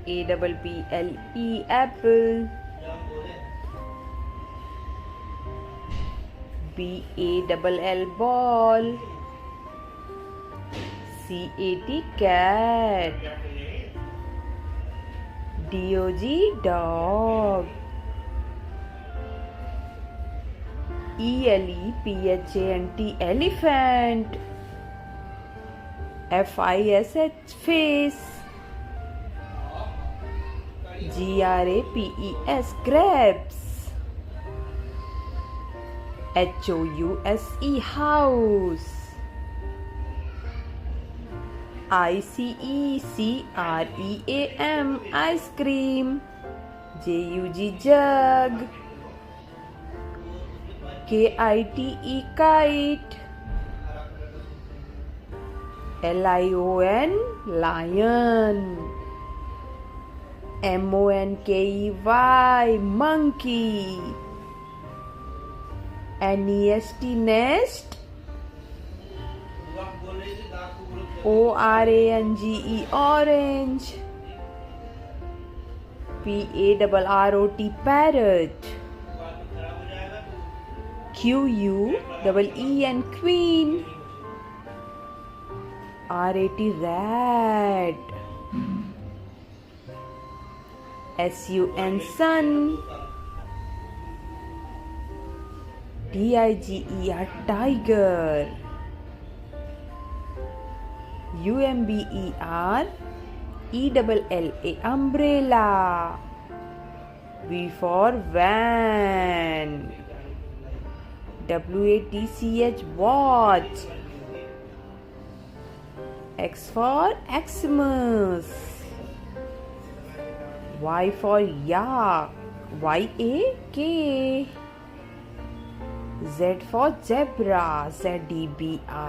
A-P-P-L-E apple. B-A-L-L ball. C-A-T cat. D-O-G dog. E-L-E-P-H-A-N-T elephant. F-I-S-H face. G-R-A-P-E-S grapes. H-O-U-S-E house. I-C-E-C-R-E-A-M ice cream. J-U-G jug. K-I-T-E kite. L-I-O-N lion. M-O-N-K-E-Y monkey. N-E-S-T nest. O-R-A-N-G-E orange. P-A-R-R-O-T parrot. Q-U-E-E-N queen. R-A-T rat. S-U-N sun. T-I-G-E-R tiger. U-M-B-E-R-E-L-L-A umbrella. V for van. W-A-T-C-H watch. X for Xmas. Y for yak. Y-A-K. Z for zebra. Z-E-B-R.